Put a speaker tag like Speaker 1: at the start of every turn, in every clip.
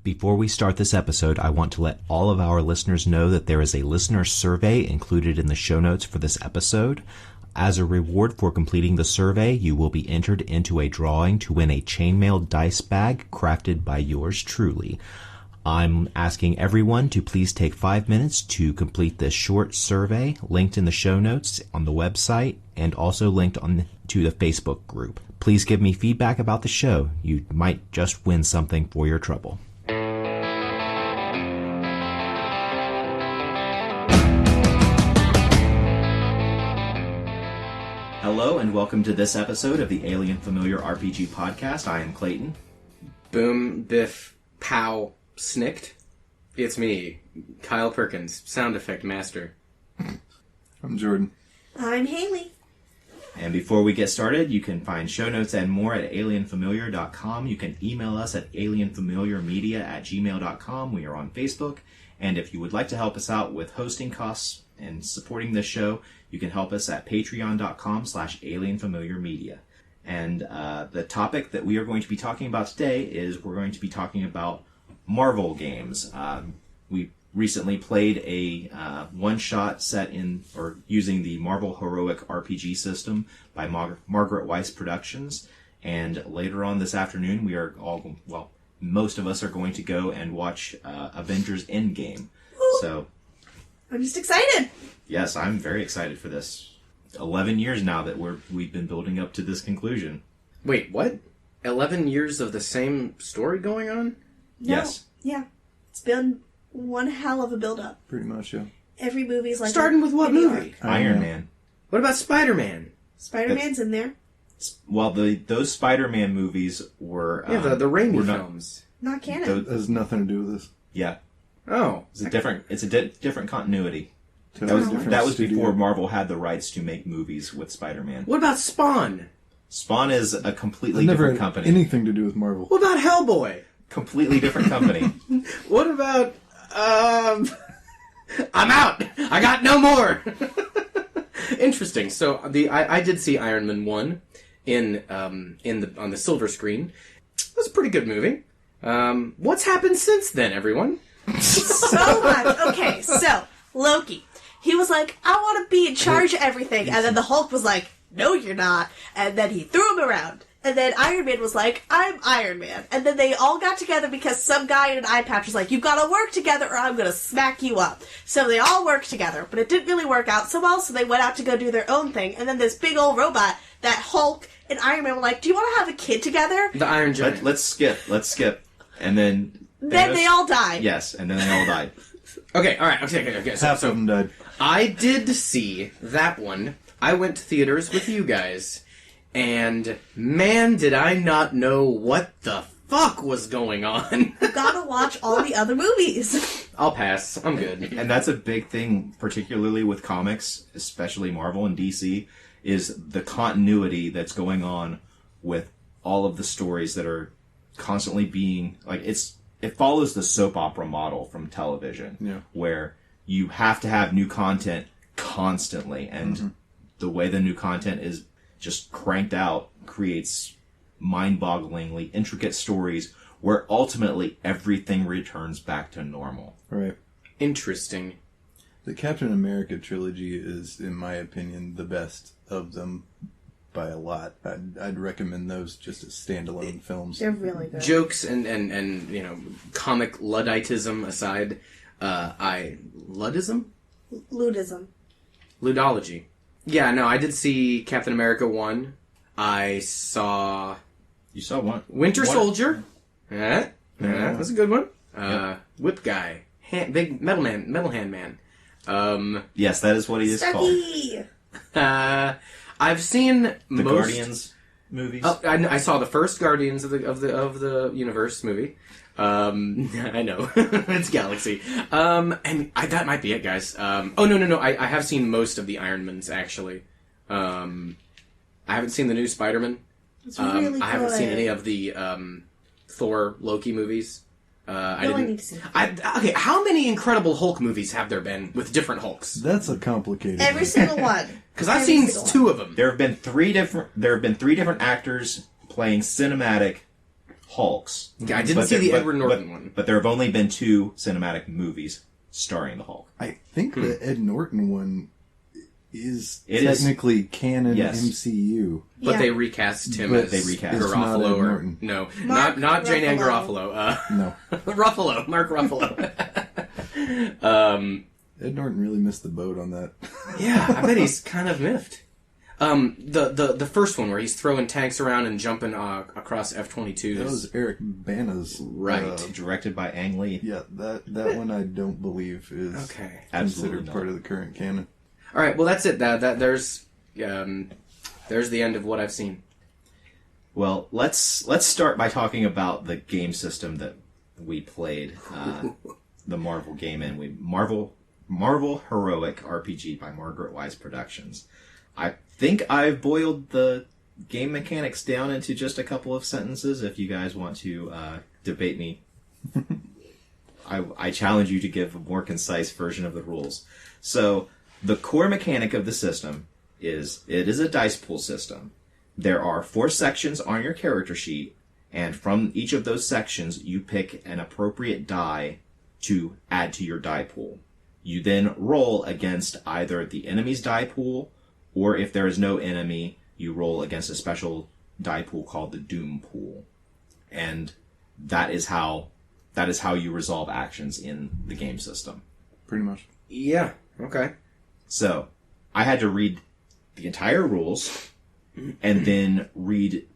Speaker 1: Before we start this episode, I want to let all of our listeners know that there is a listener survey included in the show notes for this episode. As a reward for completing the survey, you will be entered into a drawing to win a chainmail dice bag crafted by yours truly. I'm asking everyone to please take 5 minutes to complete this short survey, linked in the show notes on the website and also linked to the Facebook group. Please give me feedback about the show. You might just win something for your trouble. Hello and welcome to this episode of the Alien Familiar RPG Podcast. I am Clayton.
Speaker 2: Boom, biff, pow, snicked. It's me, Kyle Perkins, sound effect master.
Speaker 3: I'm Jordan.
Speaker 4: I'm Hayley.
Speaker 1: And before we get started, you can find show notes and more at alienfamiliar.com. You can email us at alienfamiliarmedia@gmail.com. We are on Facebook. And if you would like to help us out with hosting costs and supporting this show, you can help us at patreon.com/alienfamiliarmedia. And the topic that we are going to be talking about today is we're going to be talking about Marvel games. We recently played a one-shot set in, or using the Marvel Heroic RPG system by Margaret Weiss Productions. And later on this afternoon, we are all, well, most of us are going to go and watch Avengers Endgame. So
Speaker 4: I'm just excited.
Speaker 1: Yes, I'm very excited for this. 11 years now that we've been building up to this conclusion.
Speaker 2: Wait, what? 11 years of the same story going on?
Speaker 4: No.
Speaker 1: Yes.
Speaker 4: Yeah. It's been one hell of a build-up.
Speaker 3: Pretty much, yeah.
Speaker 4: Every movie's like...
Speaker 2: Starting with what movie?
Speaker 1: Iron Man.
Speaker 2: What about Spider-Man?
Speaker 4: Spider-Man's in there.
Speaker 1: Well, those Spider-Man movies were...
Speaker 2: Yeah, the Raimi films.
Speaker 4: Not canon.
Speaker 3: It has nothing to do with this.
Speaker 1: Yeah.
Speaker 2: Oh.
Speaker 1: It's a different continuity.
Speaker 3: Totally
Speaker 1: That was before Marvel had the rights to make movies with Spider-Man.
Speaker 2: What about Spawn?
Speaker 1: Spawn is a completely
Speaker 3: never
Speaker 1: different
Speaker 3: had
Speaker 1: company.
Speaker 3: anything to do with Marvel.
Speaker 2: What about Hellboy?
Speaker 1: Completely different company.
Speaker 2: What about, I'm out! I got no more! Interesting. So, I did see Iron Man 1 on the silver screen. It was a pretty good movie. What's happened since then, everyone?
Speaker 4: So much. Okay, so, Loki. He was like, I want to be in charge of everything. And then the Hulk was like, no, you're not. And then he threw him around. And then Iron Man was like, I'm Iron Man. And then they all got together because some guy in an eye patch was like, you've got to work together or I'm going to smack you up. So they all worked together, but it didn't really work out so well, so they went out to go do their own thing. And then this big old robot, that Hulk and Iron Man were like, do you want to have a kid together?
Speaker 2: The Iron Giant.
Speaker 1: Let's skip. And then...
Speaker 4: Then they all died.
Speaker 1: Yes, and then they all died.
Speaker 2: Okay, alright, okay.
Speaker 3: Half of them died.
Speaker 2: I did see that one. I went to theaters with you guys. And, man, did I not know what the fuck was going on.
Speaker 4: You gotta watch all the other movies.
Speaker 2: I'll pass. I'm good.
Speaker 1: And that's a big thing, particularly with comics, especially Marvel and DC, is the continuity that's going on with all of the stories that are constantly being... Like, it follows the soap opera model from television, where you have to have new content constantly, and the way the new content is just cranked out creates mind-bogglingly intricate stories where ultimately everything returns back to normal.
Speaker 3: Right.
Speaker 2: Interesting.
Speaker 3: The Captain America trilogy is, in my opinion, the best of them by a lot. I'd recommend those just as standalone films.
Speaker 4: They're really good.
Speaker 2: Jokes and you know, comic Ludditism aside, Luddism?
Speaker 4: Ludism.
Speaker 2: Ludology. Yeah, no, I did see Captain America 1. I saw...
Speaker 1: You saw one?
Speaker 2: Winter Soldier. That was a good one. Whip Guy. Big metal hand man.
Speaker 1: Yes, that is what he is
Speaker 4: Stucky.
Speaker 2: called. I've seen
Speaker 1: the Guardians movies.
Speaker 2: Oh, I saw the first Guardians of the Universe movie. I know it's Galaxy. And that might be it, guys. Oh no! I have seen most of the Iron Mans actually. I haven't seen the new Spider-Man.
Speaker 4: It's really good.
Speaker 2: I haven't seen any of the Thor Loki movies. I
Speaker 4: need to see.
Speaker 2: Okay, how many Incredible Hulk movies have there been with different Hulks?
Speaker 3: That's a complicated
Speaker 4: Every
Speaker 3: one.
Speaker 4: single one.
Speaker 2: Because I've seen two of them.
Speaker 1: There have been three different actors playing cinematic Hulks.
Speaker 2: Yeah, I didn't see the Edward Norton one.
Speaker 1: But there have only been 2 cinematic movies starring the Hulk.
Speaker 3: I think the Ed Norton one is
Speaker 1: It
Speaker 3: technically canon
Speaker 1: Yes.
Speaker 3: MCU.
Speaker 2: But
Speaker 4: Yeah.
Speaker 2: they recast him
Speaker 3: But
Speaker 2: as
Speaker 1: they recast.
Speaker 3: It's not
Speaker 2: Garofalo
Speaker 3: Ed
Speaker 2: or
Speaker 3: Norton.
Speaker 2: no,
Speaker 4: Mark
Speaker 2: not Jane Ann
Speaker 4: Ruffalo.
Speaker 2: Garofalo.
Speaker 3: No.
Speaker 2: Ruffalo, Mark Ruffalo.
Speaker 3: Ed Norton really missed the boat on that.
Speaker 2: Yeah, I bet he's kind of miffed. The first one where he's throwing tanks around and jumping across F-22s.
Speaker 3: That was Eric Bana's.
Speaker 2: Right.
Speaker 1: Directed by Ang Lee.
Speaker 3: Yeah, that one I don't believe is
Speaker 2: Okay.
Speaker 1: Absolutely
Speaker 3: considered
Speaker 1: not.
Speaker 3: part of the current canon.
Speaker 2: All right. Well, that's it. There's the end of what I've seen.
Speaker 1: Well, let's start by talking about the game system that we played, the Marvel game in. Marvel Heroic RPG by Margaret Wise Productions. I think I've boiled the game mechanics down into just a couple of sentences. If you guys want to debate me, I challenge you to give a more concise version of the rules. So, the core mechanic of the system is it is a dice pool system. There are 4 sections on your character sheet, and from each of those sections, you pick an appropriate die to add to your die pool. You then roll against either the enemy's die pool, or if there is no enemy, you roll against a special die pool called the Doom Pool. And that is how you resolve actions in the game system.
Speaker 3: Pretty much.
Speaker 2: Yeah. Okay.
Speaker 1: So, I had to read the entire rules, and then read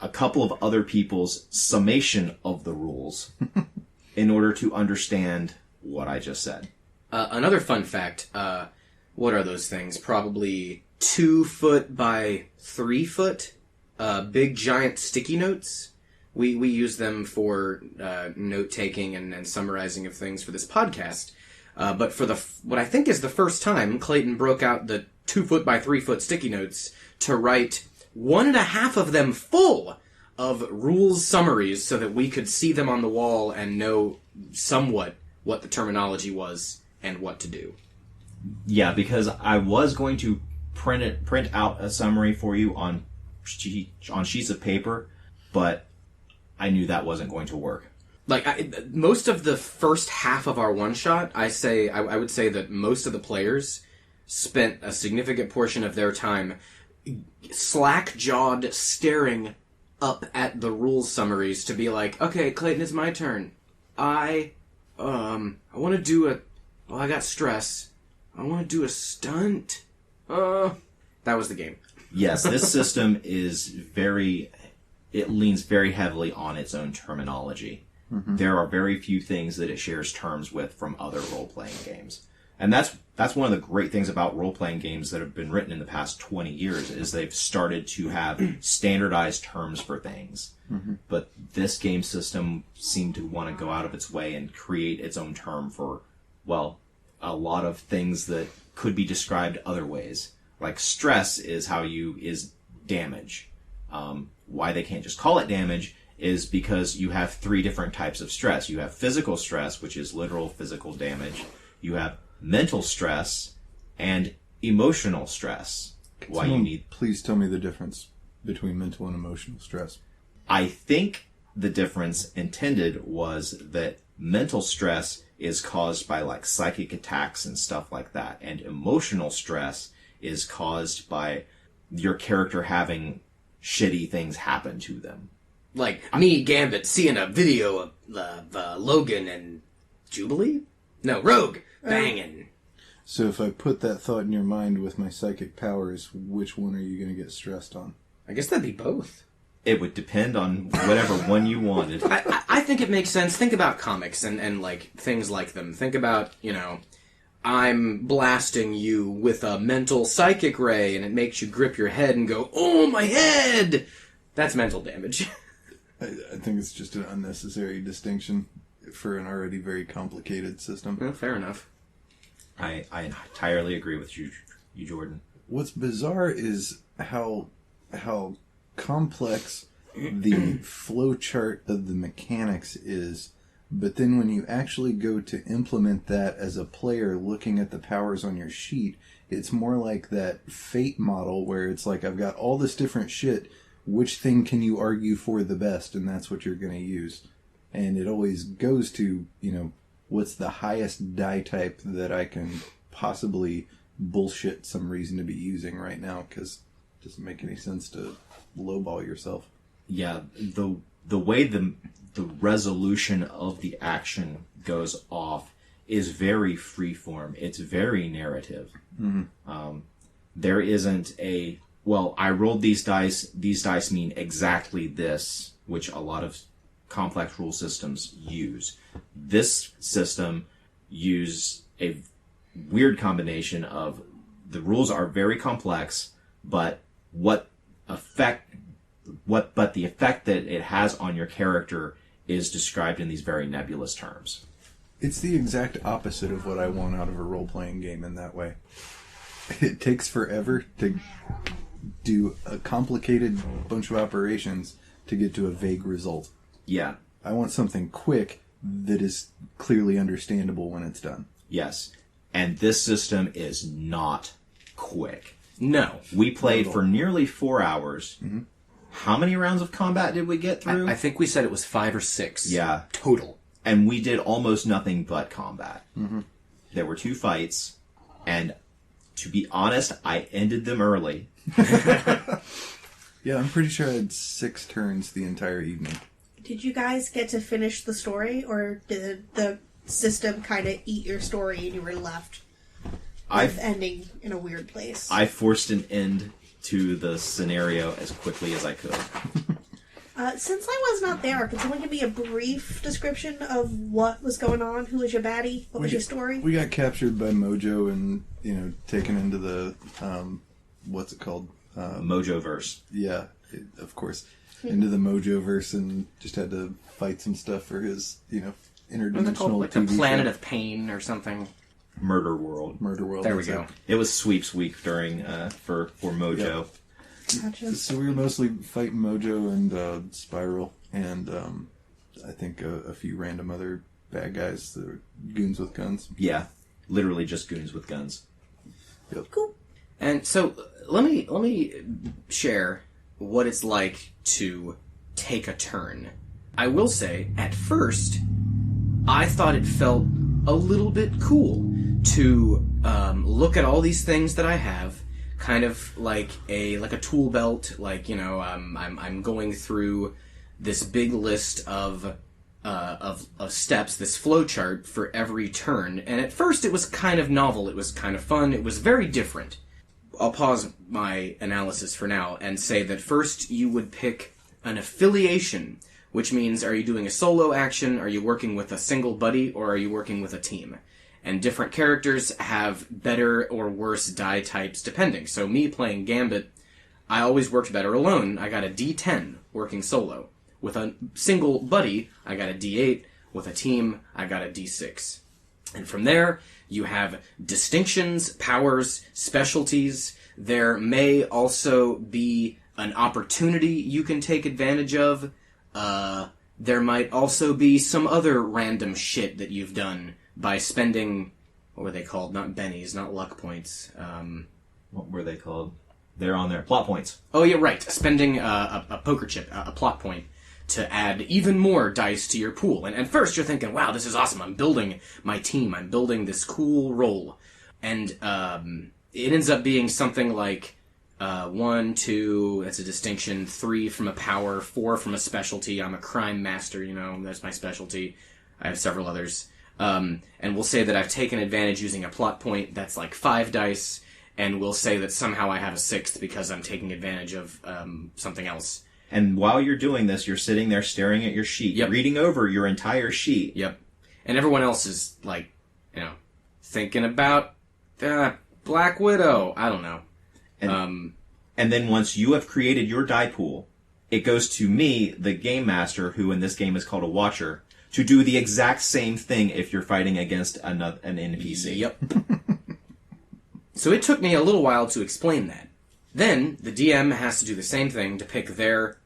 Speaker 1: a couple of other people's summation of the rules in order to understand what I just said.
Speaker 2: Another fun fact. What are those things? Probably 2 foot by 3 foot. Big giant sticky notes. We use them for note taking and summarizing of things for this podcast. But for what I think is the first time, Clayton broke out the 2 foot by 3 foot sticky notes to write 1.5 of them full of rules summaries so that we could see them on the wall and know somewhat what the terminology was and what to do.
Speaker 1: Yeah, because I was going to print out a summary for you on sheets of paper, but I knew that wasn't going to work.
Speaker 2: Like, most of the first half of our one-shot, I would say that most of the players spent a significant portion of their time slack-jawed staring up at the rules summaries to be like, okay, Clayton, it's my turn. I want to do I got stress. I want to do a stunt. That was the game.
Speaker 1: Yes, this system it leans very heavily on its own terminology. Mm-hmm. There are very few things that it shares terms with from other role-playing games. And that's one of the great things about role-playing games that have been written in the past 20 years, is they've started to have standardized terms for things. Mm-hmm. But this game system seemed to want to go out of its way and create its own term for, well, a lot of things that could be described other ways. Like stress is damage. Why they can't just call it damage is because you have 3 different types of stress. You have physical stress, which is literal physical damage. You have mental stress and emotional stress.
Speaker 3: Please tell me the difference between mental and emotional stress.
Speaker 1: I think the difference intended was that mental stress is caused by like psychic attacks and stuff like that, and emotional stress is caused by your character having shitty things happen to them.
Speaker 2: Like me, Gambit, seeing a video of Logan and Jubilee? No, Rogue banging.
Speaker 3: So if I put that thought in your mind with my psychic powers, which one are you going to get stressed on?
Speaker 2: I guess that'd be both.
Speaker 1: It would depend on whatever one you wanted.
Speaker 2: I think it makes sense. Think about comics and like things like them. Think about, I'm blasting you with a mental psychic ray and it makes you grip your head and go, oh, my head! That's mental damage.
Speaker 3: I think it's just an unnecessary distinction for an already very complicated system.
Speaker 2: Well, fair enough.
Speaker 1: I entirely agree with you, Jordan.
Speaker 3: What's bizarre is how complex the flowchart of the mechanics is, but then when you actually go to implement that as a player looking at the powers on your sheet, it's more like that Fate model where it's like, I've got all this different shit, which thing can you argue for the best, and that's what you're going to use. And it always goes to, what's the highest die type that I can possibly bullshit some reason to be using right now, because it doesn't make any sense to lowball yourself.
Speaker 1: Yeah, the way the resolution of the action goes off is very freeform. It's very narrative. Mm-hmm. There isn't I rolled these dice mean exactly this, which a lot of complex rule systems use. This system use a weird combination of the rules are very complex, but the effect that it has on your character is described in these very nebulous terms.
Speaker 3: It's the exact opposite of what I want out of a role-playing game in that way. It takes forever to do a complicated bunch of operations to get to a vague result.
Speaker 1: Yeah.
Speaker 3: I want something quick that is clearly understandable when it's done.
Speaker 1: Yes. And this system is not quick.
Speaker 2: No.
Speaker 1: We played for nearly 4 hours. Mm-hmm. How many rounds of combat did we get through?
Speaker 2: I think we said it was 5 or 6.
Speaker 1: Yeah.
Speaker 2: Total.
Speaker 1: And we did almost nothing but combat. Mm-hmm. There were 2 fights, and to be honest, I ended them early.
Speaker 3: Yeah, I'm pretty sure I had 6 turns the entire evening.
Speaker 4: Did you guys get to finish the story, or did the system kind of eat your story and you were left with ending in a weird place?
Speaker 1: I forced an end to the scenario as quickly as I could.
Speaker 4: Since I was not there, can someone give me a brief description of what was going on? Who was your baddie? What was your story?
Speaker 3: We got captured by Mojo and, taken into the, what's it called?
Speaker 1: Mojoverse.
Speaker 3: Yeah, of course. Into the Mojoverse and just had to fight some stuff for his, interdimensional
Speaker 2: like
Speaker 3: TV
Speaker 2: the Planet
Speaker 3: show.
Speaker 2: of Pain or something.
Speaker 1: Murder World.
Speaker 2: There we go.
Speaker 1: It was sweeps week during for Mojo.
Speaker 3: Yep.
Speaker 4: Gotcha.
Speaker 3: So we were mostly fighting Mojo and Spiral, and I think a few random other bad guys that were goons with guns.
Speaker 1: Yeah, literally just goons with guns.
Speaker 3: Yep.
Speaker 4: Cool.
Speaker 2: And so let me share what it's like to take a turn. I will say, at first, I thought it felt a little bit cool to look at all these things that I have, kind of like a tool belt. Like, I'm going through this big list of steps, this flowchart for every turn. And at first, it was kind of novel. It was kind of fun. It was very different. I'll pause my analysis for now and say that first you would pick an affiliation, which means, are you doing a solo action, are you working with a single buddy, or are you working with a team? And different characters have better or worse die types depending. So me playing Gambit, I always worked better alone. I got a D10 working solo. With a single buddy, I got a D8. With a team, I got a D6. And from there, you have distinctions, powers, specialties. There may also be an opportunity you can take advantage of. There might also be some other random shit that you've done by spending, what were they called? Not bennies, not luck points.
Speaker 1: What were they called? They're on there. Plot points.
Speaker 2: Oh, yeah, right. Spending a poker chip, a plot point, to add even more dice to your pool. And at first you're thinking, wow, this is awesome. I'm building my team. I'm building this cool role. And it ends up being something like 1, 2, that's a distinction, 3 from a power, 4 from a specialty. I'm a crime master, that's my specialty. I have several others. And we'll say that I've taken advantage using a plot point, that's like 5 dice, and we'll say that somehow I have a 6th because I'm taking advantage of something else.
Speaker 1: And while you're doing this, you're sitting there staring at your sheet, reading over your entire sheet.
Speaker 2: Yep. And everyone else is, like, thinking about Black Widow. I don't know.
Speaker 1: And then once you have created your die pool, it goes to me, the game master, who in this game is called a watcher, to do the exact same thing if you're fighting against an NPC.
Speaker 2: Yep. So it took me a little while to explain that. Then the DM has to do the same thing to pick their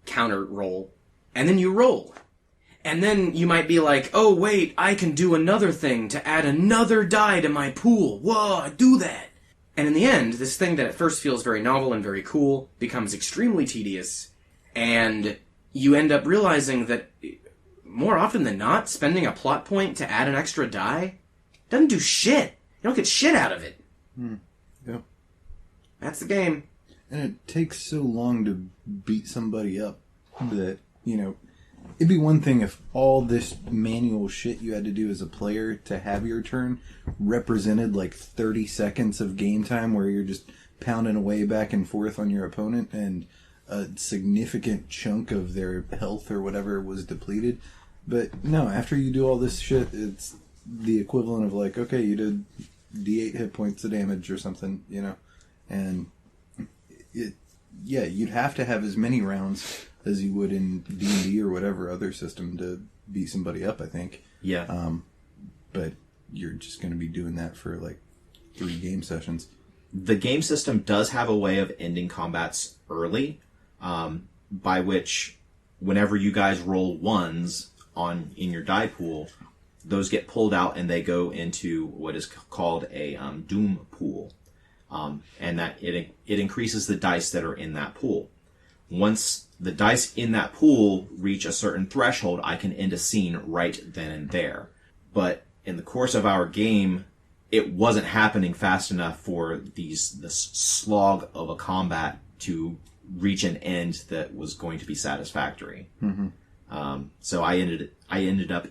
Speaker 2: counter roll, and then you roll. And then you might be like, oh wait, I can do another thing to add another die to my pool. Whoa, I do that. And in the end, this thing that at first feels very novel and very cool becomes extremely tedious, and you end up realizing that, more often than not, spending a plot point to add an extra die doesn't do shit. You don't get shit out of it.
Speaker 3: Yep.
Speaker 2: That's the game.
Speaker 3: And it takes so long to beat somebody up that, it'd be one thing if all this manual shit you had to do as a player to have your turn represented like 30 seconds of game time where you're just pounding away back and forth on your opponent and a significant chunk of their health or whatever was depleted. But no, after you do all this shit, it's the equivalent of like, okay, you did D8 hit points of damage or something, and you'd have to have as many rounds as you would in D&D or whatever other system to beat somebody up, I think.
Speaker 1: Yeah.
Speaker 3: But you're just going to be doing that for like 3 game sessions.
Speaker 1: The game system does have a way of ending combats early, by which whenever you guys roll ones in your die pool, those get pulled out and they go into what is called a doom pool. And that it increases the dice that are in that pool. Once the dice in that pool reach a certain threshold, I can end a scene right then and there. But in the course of our game, it wasn't happening fast enough for this slog of a combat to reach an end that was going to be satisfactory.
Speaker 3: Mm-hmm.
Speaker 1: So I ended up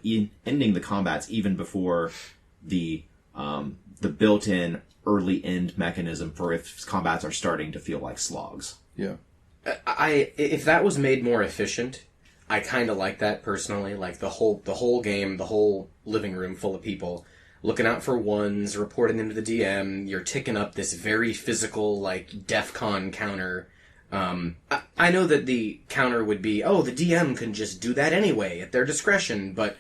Speaker 1: ending the combats even before the built-in early end mechanism for if combats are starting to feel like slogs.
Speaker 3: Yeah.
Speaker 2: If that was made more efficient, I kind of like that personally. Like the whole game, the whole living room full of people looking out for ones, reporting them to the DM. You're ticking up this very physical, like DEFCON counter. I know that the counter would be, the DM can just do that anyway at their discretion, but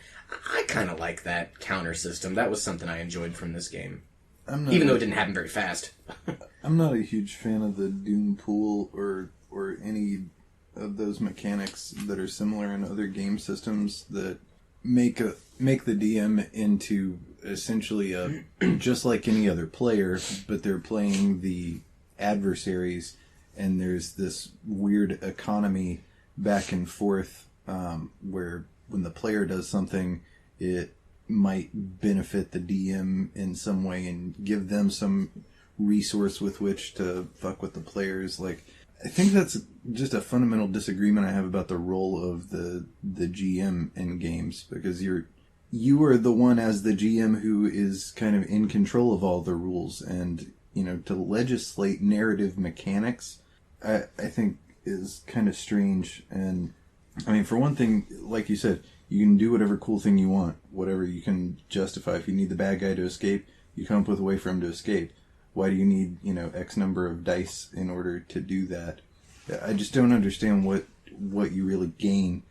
Speaker 2: I kind of like that counter system. That was something I enjoyed from this game. Even though it didn't happen very fast.
Speaker 3: I'm not a huge fan of the Doom pool or any of those mechanics that are similar in other game systems that make the DM into essentially just like any other player, but they're playing the adversaries, and there's this weird economy back and forth where when the player does something, it might benefit the DM in some way and give them some resource with which to fuck with the players. Like, I think that's just a fundamental disagreement I have about the role of the GM in games, because you are the one as the GM who is kind of in control of all the rules, and to legislate narrative mechanics, I think is kind of strange. And I mean, for one thing, like you said, you can do whatever cool thing you want, whatever you can justify. If you need the bad guy to escape, you come up with a way for him to escape. Why do you need, X number of dice in order to do that? I just don't understand what you really gain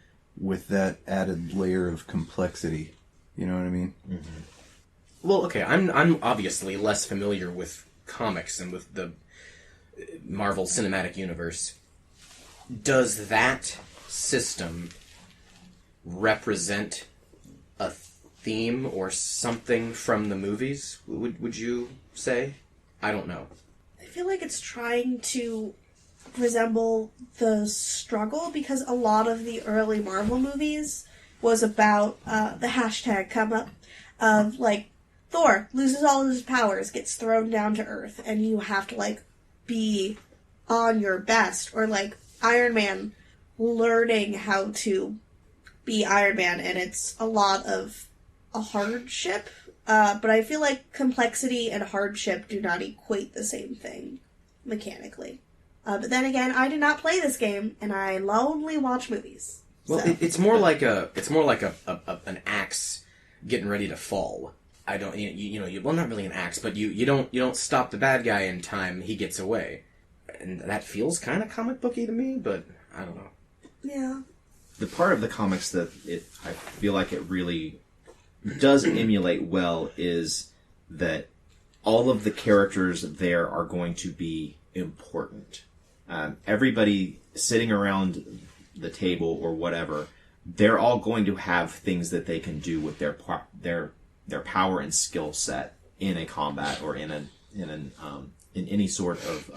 Speaker 3: with that added layer of complexity. You know what I mean?
Speaker 2: Mm-hmm. Well, okay, I'm obviously less familiar with comics and with the Marvel Cinematic Universe. Does that system represent a theme or something from the movies? Would you say? I don't know.
Speaker 4: I feel like it's trying to resemble the struggle, because a lot of the early Marvel movies was about the hashtag come up of like Thor loses all of his powers, gets thrown down to Earth, and you have to like be on your best, or like Iron Man learning how to be Iron Man, and it's a lot of a hardship. But I feel like complexity and hardship do not equate the same thing mechanically. But then again, I did not play this game, and I only watch movies.
Speaker 2: Well,
Speaker 4: so.
Speaker 2: it's more like an axe getting ready to fall. I don't, well, not really an axe, but you don't stop the bad guy in time. He gets away, and that feels kind of comic booky to me. But I don't know.
Speaker 4: Yeah.
Speaker 1: The part of the comics that I feel like it really does emulate well is that all of the characters there are going to be important. Everybody sitting around the table or whatever, they're all going to have things that they can do with their power and skill set in a combat or in in any sort of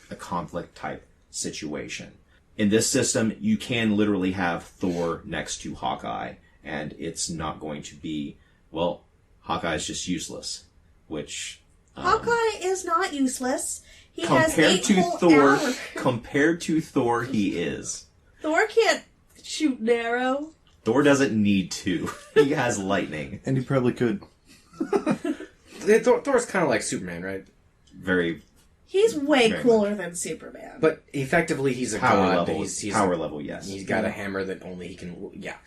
Speaker 1: a conflict type situation. In this system, you can literally have Thor next to Hawkeye, and it's not going to be, well, Hawkeye's just useless, which...
Speaker 4: Hawkeye is not useless. He has
Speaker 1: compared
Speaker 4: 8
Speaker 1: to
Speaker 4: whole
Speaker 1: Thor,
Speaker 4: hours.
Speaker 1: compared to Thor, he is.
Speaker 4: Thor can't shoot an arrow.
Speaker 1: Thor doesn't need to. He has lightning.
Speaker 3: And he probably could.
Speaker 2: Thor's kind of like Superman, right?
Speaker 1: Very
Speaker 4: He's way
Speaker 1: Very
Speaker 4: cooler than Superman.
Speaker 2: But effectively, he's a
Speaker 1: power
Speaker 2: god.
Speaker 1: level.
Speaker 2: He's
Speaker 1: Power level, yes.
Speaker 2: He's got a hammer that only he can... Yeah.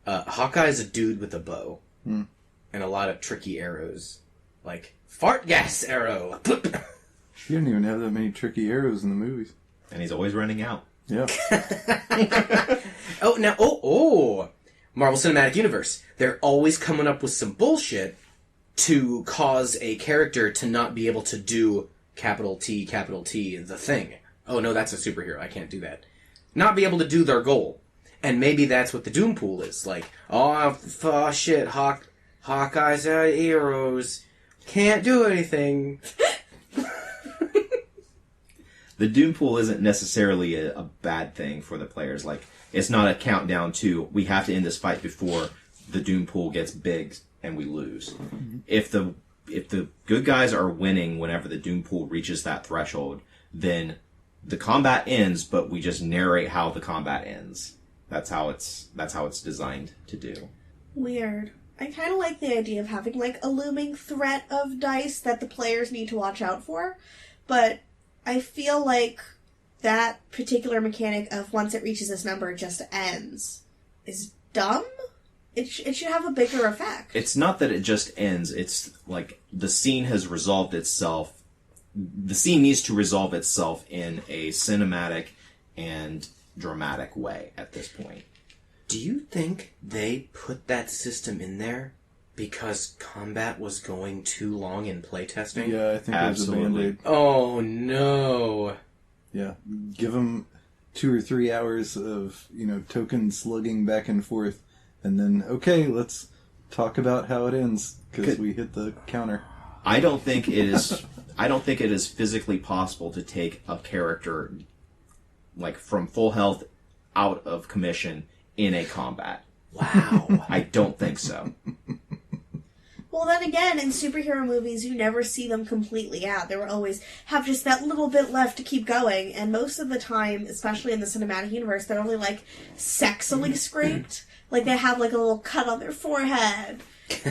Speaker 2: Hawkeye's a dude with a bow. And a lot of tricky arrows. Like, fart gas arrow!
Speaker 3: You don't even have that many tricky arrows in the movies.
Speaker 1: And he's always running out.
Speaker 3: Yeah.
Speaker 2: Marvel Cinematic Universe. They're always coming up with some bullshit to cause a character to not be able to do capital T, the thing. Oh no, that's a superhero. I can't do that. Not be able to do their goal. And maybe that's what the Doom Pool is. Like, shit, Hawkeye's out of arrows. Can't do anything.
Speaker 1: The Doom Pool isn't necessarily a bad thing for the players. Like, it's not a countdown to, we have to end this fight before the Doom Pool gets big and we lose. If the good guys are winning whenever the Doom Pool reaches that threshold, then the combat ends, but we just narrate how the combat ends. That's how it's designed to do.
Speaker 4: Weird. I kind of like the idea of having, like, a looming threat of dice that the players need to watch out for, but I feel like that particular mechanic of once it reaches this number, it just ends is dumb. It should have a bigger effect.
Speaker 1: It's not that it just ends. It's like the scene has resolved itself. The scene needs to resolve itself in a cinematic and dramatic way at this point.
Speaker 2: Do you think they put that system in there because combat was going too long in playtesting?
Speaker 3: Yeah, I think it was a
Speaker 1: Absolutely.
Speaker 3: Band-Aid.
Speaker 2: Oh, no.
Speaker 3: Yeah. Give them 2 or 3 hours of, token slugging back and forth. And then, okay, let's talk about how it ends, because we hit the counter.
Speaker 1: I don't think it is physically possible to take a character like from full health out of commission in a combat.
Speaker 2: Wow.
Speaker 1: I don't think so.
Speaker 4: Well, then again, in superhero movies, you never see them completely out. They will always have just that little bit left to keep going, and most of the time, especially in the cinematic universe, they're only, like, sexily scraped. Like, they have, like, a little cut on their forehead.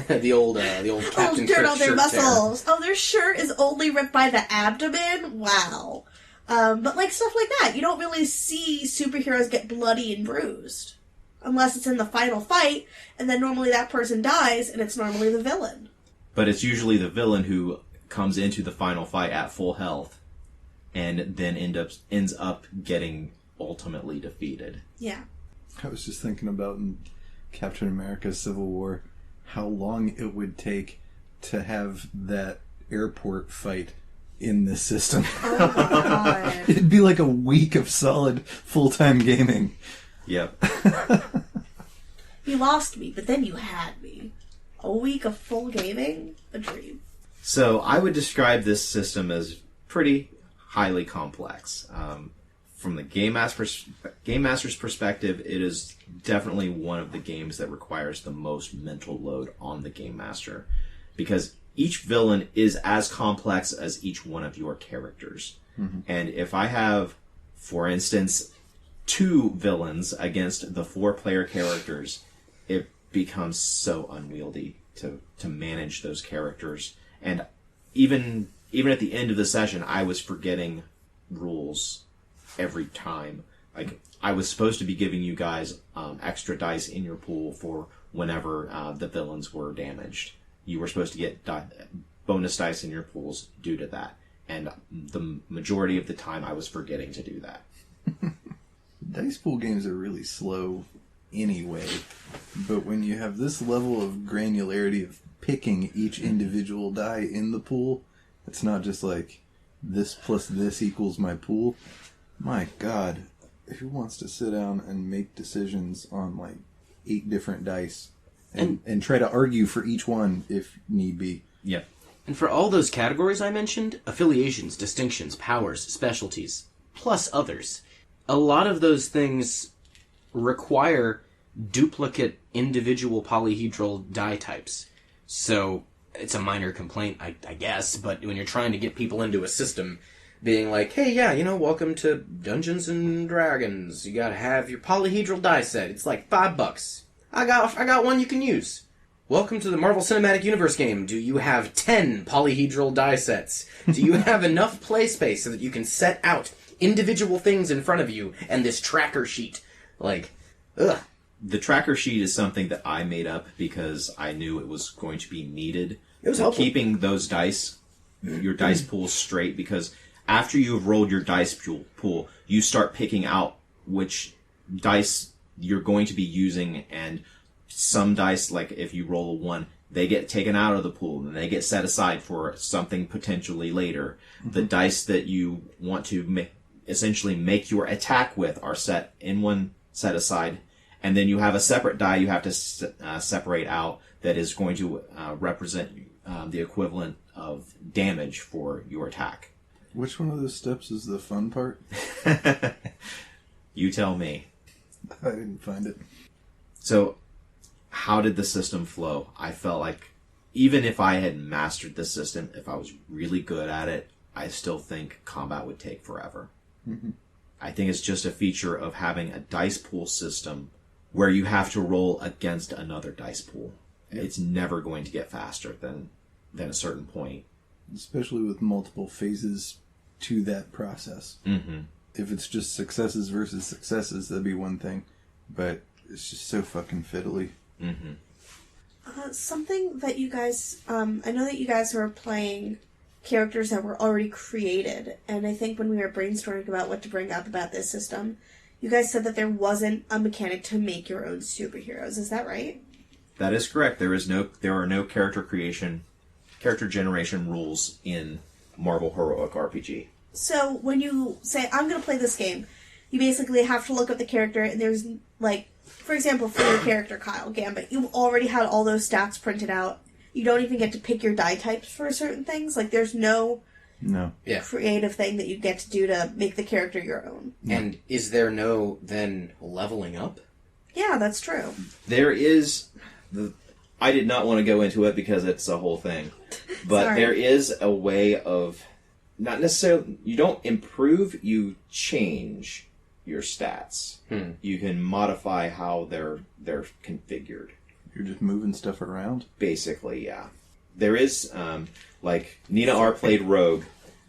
Speaker 2: the old Captain
Speaker 4: dirt
Speaker 2: Kirk
Speaker 4: on their
Speaker 2: shirt
Speaker 4: muscles. Oh, their shirt is only ripped by the abdomen? Wow. But, like, stuff like that. You don't really see superheroes get bloody and bruised. Unless it's in the final fight, and then normally that person dies, and it's normally the villain.
Speaker 1: But it's usually the villain who comes into the final fight at full health and then ends up getting ultimately defeated.
Speaker 4: Yeah.
Speaker 3: I was just thinking about in Captain America Civil War how long it would take to have that airport fight in this system.
Speaker 4: Oh my god.
Speaker 3: It'd be like a week of solid full-time gaming.
Speaker 1: Yep.
Speaker 4: You lost me, but then you had me. A week of full gaming? A dream.
Speaker 1: So I would describe this system as pretty highly complex. From the Game Master's perspective, it is definitely one of the games that requires the most mental load on the Game Master. Because each villain is as complex as each one of your characters. Mm-hmm. And if I have, for instance, 2 villains against the 4-player characters, it becomes so unwieldy to manage those characters. And even at the end of the session, I was forgetting rules every time. Like, I was supposed to be giving you guys extra dice in your pool for whenever the villains were damaged. You were supposed to get bonus dice in your pools due to that. And the majority of the time, I was forgetting to do that.
Speaker 3: Dice pool games are really slow anyway, but when you have this level of granularity of picking each individual die in the pool, it's not just like this plus this equals my pool. My god, who wants to sit down and make decisions on like 8 different dice and try to argue for each one if need be?
Speaker 1: Yep.
Speaker 2: And for all those categories I mentioned, affiliations, distinctions, powers, specialties, plus others, a lot of those things require duplicate individual polyhedral die types. So it's a minor complaint, I guess, but when you're trying to get people into a system, being like, hey, yeah, welcome to Dungeons and Dragons. You gotta have your polyhedral die set. It's like $5. I got one you can use. Welcome to the Marvel Cinematic Universe game. Do you have 10 polyhedral die sets? Do you have enough play space so that you can set out individual things in front of you and this tracker sheet? Like, ugh.
Speaker 1: The tracker sheet is something that I made up because I knew it was going to be needed.
Speaker 2: It was helpful.
Speaker 1: Keeping those dice, your dice pools straight, because after you have rolled your dice pool, you start picking out which dice you're going to be using, and some dice, like if you roll a 1, they get taken out of the pool and they get set aside for something potentially later. Mm-hmm. The dice that you want to essentially make your attack with are set in one set aside, and then you have a separate die you have to separate out that is going to represent the equivalent of damage for your attack.
Speaker 3: Which one of those steps is the fun part?
Speaker 1: You tell me.
Speaker 3: I didn't find it.
Speaker 1: So, how did the system flow? I felt like even if I had mastered the system, if I was really good at it, I still think combat would take forever. Mm-hmm. I think it's just a feature of having a dice pool system where you have to roll against another dice pool. Yep. It's never going to get faster than a certain point.
Speaker 3: Especially with multiple phases to that process. Mm-hmm. If it's just successes versus successes, that'd be one thing. But it's just so fucking fiddly.
Speaker 1: Mm-hmm.
Speaker 4: Something that you guys... I know that you guys were playing characters that were already created. And I think when we were brainstorming about what to bring up about this system, you guys said that there wasn't a mechanic to make your own superheroes. Is that right?
Speaker 1: That is correct. There are no character generation rules in Marvel Heroic RPG.
Speaker 4: So when you say, I'm going to play this game, you basically have to look up the character, and there's, like, for example, for your character, Kyle Gambit, you already had all those stats printed out. You don't even get to pick your die types for certain things. Like, there's no creative thing that you get to do to make the character your own.
Speaker 2: And is there no, then, leveling up?
Speaker 4: Yeah, that's true.
Speaker 1: There is... I did not want to go into it because it's a whole thing. But there is a way of... Not necessarily... You don't improve, you change your stats. You can modify how they're configured.
Speaker 3: You're just moving stuff around?
Speaker 1: Basically, yeah. There is, like, Nina R. played Rogue.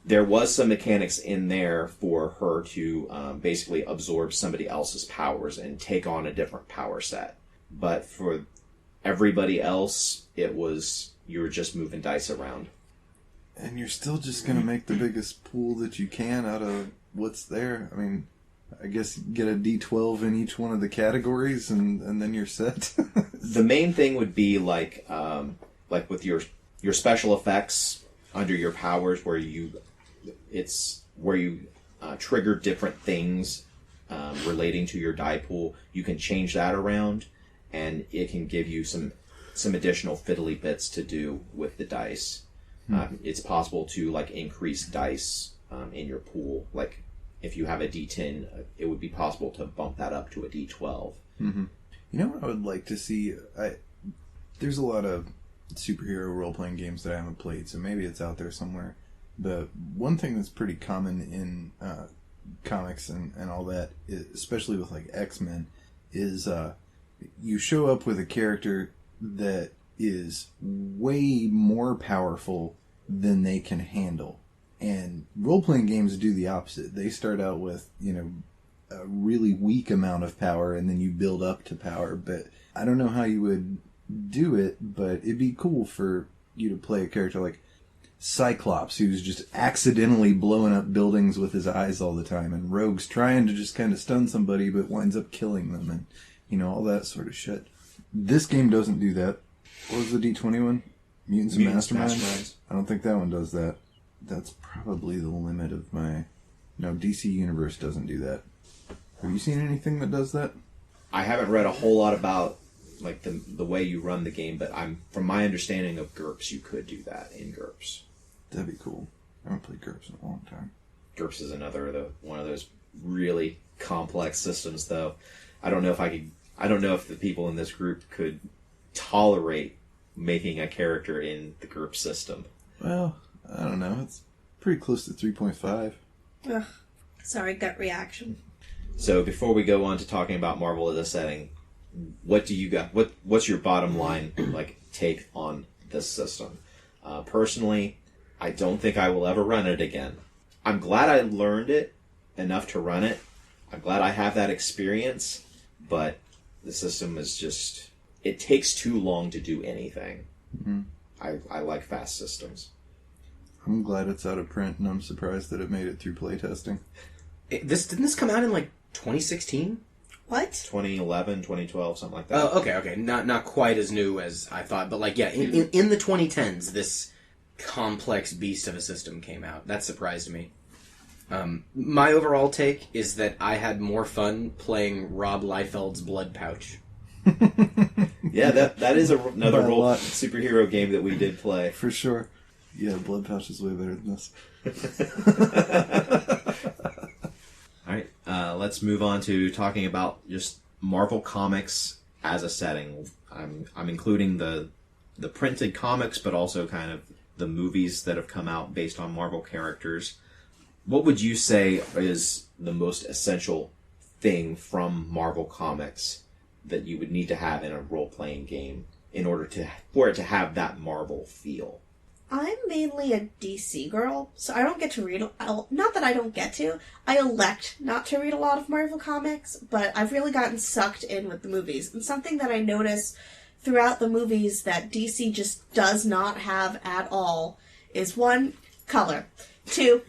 Speaker 1: There was some mechanics in there for her to basically absorb somebody else's powers and take on a different power set. But for everybody else, it was... You were just moving dice around.
Speaker 3: And you're still just going to make the biggest pool that you can out of what's there. I mean, I guess get a D12 in each one of the categories and then you're set.
Speaker 1: The main thing would be like with your special effects under your powers where you trigger different things relating to your die pool. You can change that around and it can give you some additional fiddly bits to do with the dice. It's possible to like increase dice in your pool. Like if you have a D10, it would be possible to bump that up to a D12.
Speaker 3: Mm-hmm. You know what I would like to see? There's a lot of superhero role-playing games that I haven't played, so maybe it's out there somewhere. But one thing that's pretty common in comics and all that, especially with like X-Men, is you show up with a character that is way more powerful than they can handle. And role-playing games do the opposite. They start out with, a really weak amount of power, and then you build up to power. But I don't know how you would do it, but it'd be cool for you to play a character like Cyclops, who's just accidentally blowing up buildings with his eyes all the time, and Rogue's trying to just kind of stun somebody, but winds up killing them, and, all that sort of shit. This game doesn't do that. What was the D20 one? Mutants and Masterminds? I don't think that one does that. That's probably the limit of my... No, DC Universe doesn't do that. Have you seen anything that does that?
Speaker 1: I haven't read a whole lot about like the way you run the game, but from my understanding of GURPS, you could do that in GURPS.
Speaker 3: That'd be cool. I haven't played GURPS in a long time.
Speaker 1: GURPS is one of those really complex systems, though. I don't know if the people in this group could tolerate making a character in the GURPS system.
Speaker 3: Well, I don't know. It's pretty close to 3.5.
Speaker 4: Ugh. Sorry, gut reaction.
Speaker 1: So before we go on to talking about Marvel as a setting, what do you got? What's your bottom line take on this system? Personally, I don't think I will ever run it again. I'm glad I learned it enough to run it. I'm glad I have that experience, but the system is just, it takes too long to do anything.
Speaker 3: Mm-hmm.
Speaker 1: I like fast systems.
Speaker 3: I'm glad it's out of print, and I'm surprised that it made it through playtesting.
Speaker 2: Didn't this come out in 2016?
Speaker 4: What?
Speaker 1: 2011, 2012, something like that.
Speaker 2: Oh, okay. Not quite as new as I thought, but in the 2010s, this complex beast of a system came out. That surprised me. My overall take is that I had more fun playing Rob Liefeld's Blood Pouch.
Speaker 1: Yeah, that is another role superhero game that we did play.
Speaker 3: For sure. Yeah, Blood Pouch is way better than this.
Speaker 1: Alright, let's move on to talking about just Marvel Comics as a setting. I'm including the printed comics, but also kind of the movies that have come out based on Marvel characters. What would you say is the most essential thing from Marvel Comics that you would need to have in a role-playing game in order for it to have that Marvel feel?
Speaker 4: I'm mainly a DC girl, so I don't get to read... Not that I don't get to. I elect not to read a lot of Marvel comics, but I've really gotten sucked in with the movies. And something that I notice throughout the movies that DC just does not have at all is, 1, color. 2,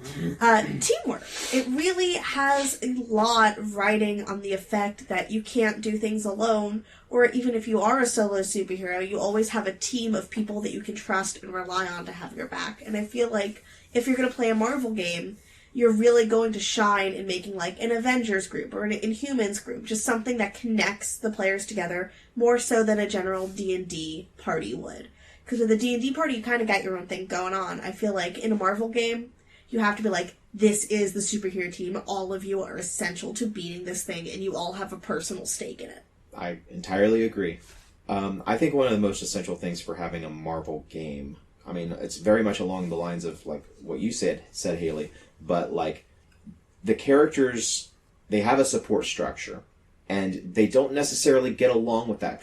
Speaker 4: teamwork. It really has a lot riding on the effect that you can't do things alone, or even if you are a solo superhero, you always have a team of people that you can trust and rely on to have your back. And I feel like if you're going to play a Marvel game, you're really going to shine in making an Avengers group or an Inhumans group, just something that connects the players together more so than a general D&D party would. Because with a D&D party, you kind of got your own thing going on. I feel like in a Marvel game, you have to be this is the superhero team. All of you are essential to beating this thing, and you all have a personal stake in it.
Speaker 1: I entirely agree. I think one of the most essential things for having a Marvel game, I mean, it's very much along the lines of what you said Hayley, but the characters, they have a support structure, and they don't necessarily get along with that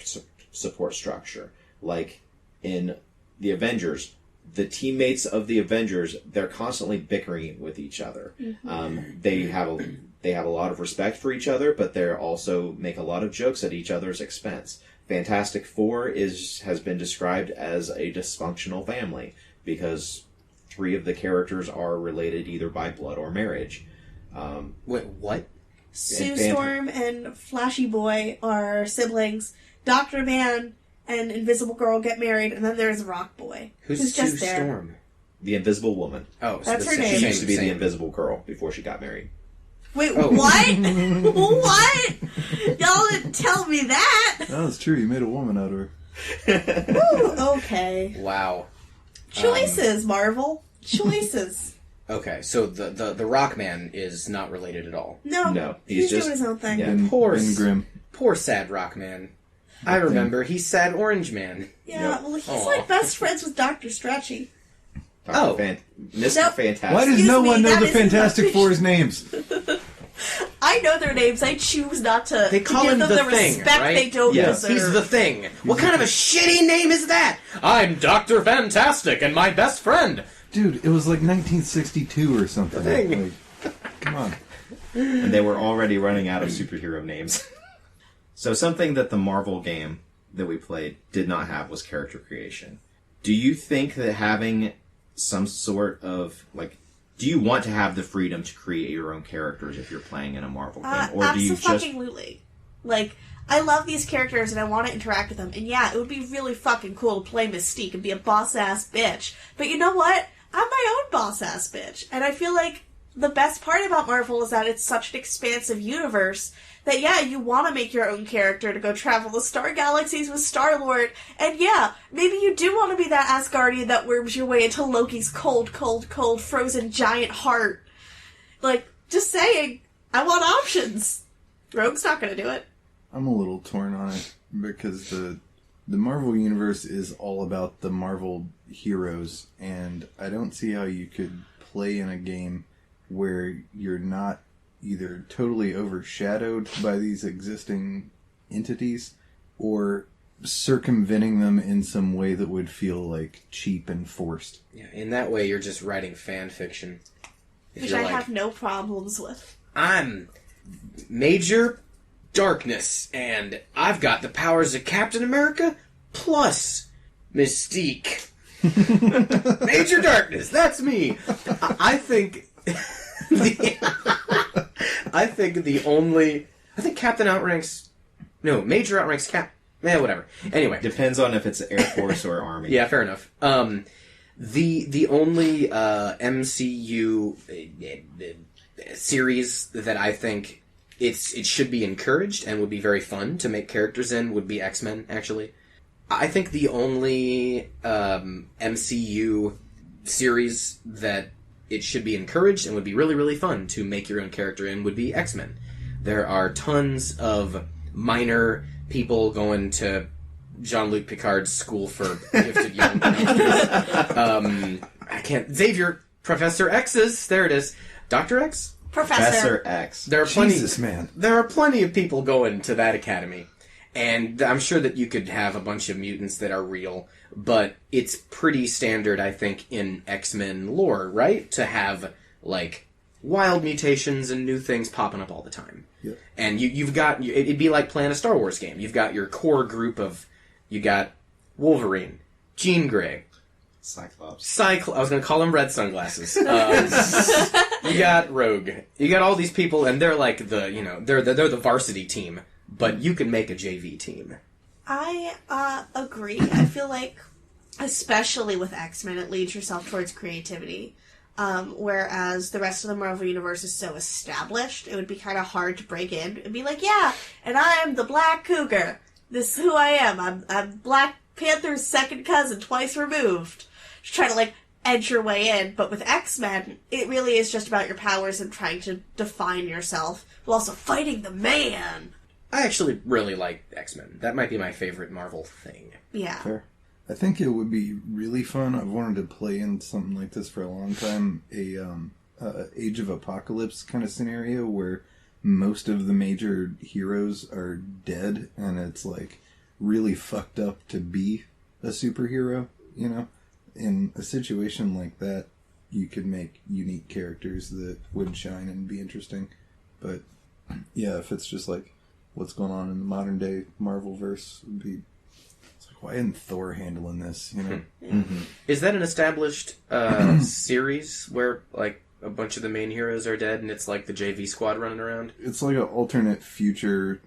Speaker 1: support structure. Like in the Avengers, the teammates of the Avengers, they're constantly bickering with each other. Mm-hmm. They have a lot of respect for each other, but they also make a lot of jokes at each other's expense. Fantastic Four has been described as a dysfunctional family because 3 of the characters are related either by blood or marriage.
Speaker 2: Wait, what?
Speaker 4: Sue Storm and Flashy Boy are siblings. Dr. Man and Invisible Girl get married, and then there's Rock Boy.
Speaker 2: Who's
Speaker 4: just
Speaker 2: Sue
Speaker 4: there.
Speaker 2: Storm?
Speaker 1: The Invisible Woman.
Speaker 2: Oh,
Speaker 4: that's her name.
Speaker 1: She used to be the Invisible Girl before she got married.
Speaker 4: Wait, what? What? Y'all didn't tell me that.
Speaker 3: That's true. You made a woman out of her.
Speaker 4: Ooh, okay.
Speaker 2: Wow.
Speaker 4: Choices, Marvel. Choices.
Speaker 2: Okay, so the Rockman is not related at all.
Speaker 4: No. He's
Speaker 2: just
Speaker 4: doing his own thing.
Speaker 1: Yeah.
Speaker 2: Poor sad Rockman. I remember. He's sad Orange Man.
Speaker 4: Yeah,
Speaker 1: Yep.
Speaker 4: well, he's best friends with Dr. Stretchy.
Speaker 1: Mr. Fantastic.
Speaker 3: Why does no one know the Fantastic Four's names?
Speaker 4: I know their names. I choose not to
Speaker 2: They call
Speaker 4: give
Speaker 2: him
Speaker 4: them
Speaker 2: the
Speaker 4: the
Speaker 2: Thing,
Speaker 4: respect
Speaker 2: right?
Speaker 4: they don't
Speaker 1: Yes.
Speaker 4: deserve.
Speaker 2: He's the Thing. What kind of a shitty name is that? I'm Dr. Fantastic and my best friend.
Speaker 3: Dude, it was 1962 or something.
Speaker 2: Thing.
Speaker 3: Come on.
Speaker 1: And they were already running out of superhero names. So something that the Marvel game that we played did not have was character creation. Do you think that having some sort of, do you want to have the freedom to create your own characters if you're playing in a Marvel game? Or do you just...
Speaker 4: Absolutely. I love these characters and I want to interact with them. And yeah, it would be really fucking cool to play Mystique and be a boss-ass bitch. But you know what? I'm my own boss-ass bitch. And I feel like the best part about Marvel is that it's such an expansive universe that, yeah, you want to make your own character to go travel the star galaxies with Star-Lord, and yeah, maybe you do want to be that Asgardian that worms your way into Loki's cold, cold, cold, frozen giant heart. Like, just saying, I want options. Rogue's not going to do it.
Speaker 3: I'm a little torn on it, because the Marvel Universe is all about the Marvel heroes, and I don't see how you could play in a game where you're not either totally overshadowed by these existing entities or circumventing them in some way that would feel like cheap and forced.
Speaker 2: Yeah, in that way, you're just writing fan fiction.
Speaker 4: Which I have no problems with.
Speaker 2: I'm Major Darkness, and I've got the powers of Captain America plus Mystique. Major Darkness, that's me. I think Captain outranks... No, Major outranks Cap... whatever. Anyway.
Speaker 1: Depends on if it's Air Force or Army.
Speaker 2: Yeah, fair enough. The only MCU series that I think it should be encouraged and would be very fun to make characters in would be X-Men, actually. I think the only MCU series that it should be encouraged and would be really, really fun to make your own character in would be X-Men. There are tons of minor people going to Jean-Luc Picard's school for gifted young actors. Xavier, Professor X's, there it is. Dr. X?
Speaker 4: Professor
Speaker 1: X.
Speaker 2: There are plenty,
Speaker 3: Jesus, man.
Speaker 2: There are plenty of people going to that academy. And I'm sure that you could have a bunch of mutants that are real, but it's pretty standard, I think, in X-Men lore, right? To have, like, wild mutations and new things popping up all the time.
Speaker 3: Yep.
Speaker 2: And you've got... It'd be like playing a Star Wars game. You've got your core group of... You got Wolverine, Jean Grey,
Speaker 1: Cyclops.
Speaker 2: I was going to call them red sunglasses. You got Rogue. You got all these people, and they're like they're the varsity team. But you can make a JV team.
Speaker 4: I agree. I feel like, especially with X-Men, it leads yourself towards creativity. Whereas the rest of the Marvel Universe is so established, it would be kind of hard to break in and be like, yeah, and I am the Black Cougar. This is who I am. I'm Black Panther's second cousin, twice removed. Just trying to, like, edge your way in. But with X-Men, it really is just about your powers and trying to define yourself, while also fighting the man.
Speaker 2: I actually really like X-Men. That might be my favorite Marvel thing.
Speaker 4: Yeah.
Speaker 3: Fair. I think it would be really fun. I've wanted to play in something like this for a long time. A Age of Apocalypse kind of scenario where most of the major heroes are dead, and it's like really fucked up to be a superhero, you know? In a situation like that, you could make unique characters that would shine and be interesting. But yeah, if it's just like what's going on in the modern day Marvel-verse, would be... It's like, why isn't Thor handling this, you know?
Speaker 2: Mm-hmm. Is that an established series where, like, a bunch of the main heroes are dead and it's like the JV squad running around?
Speaker 3: It's like an alternate future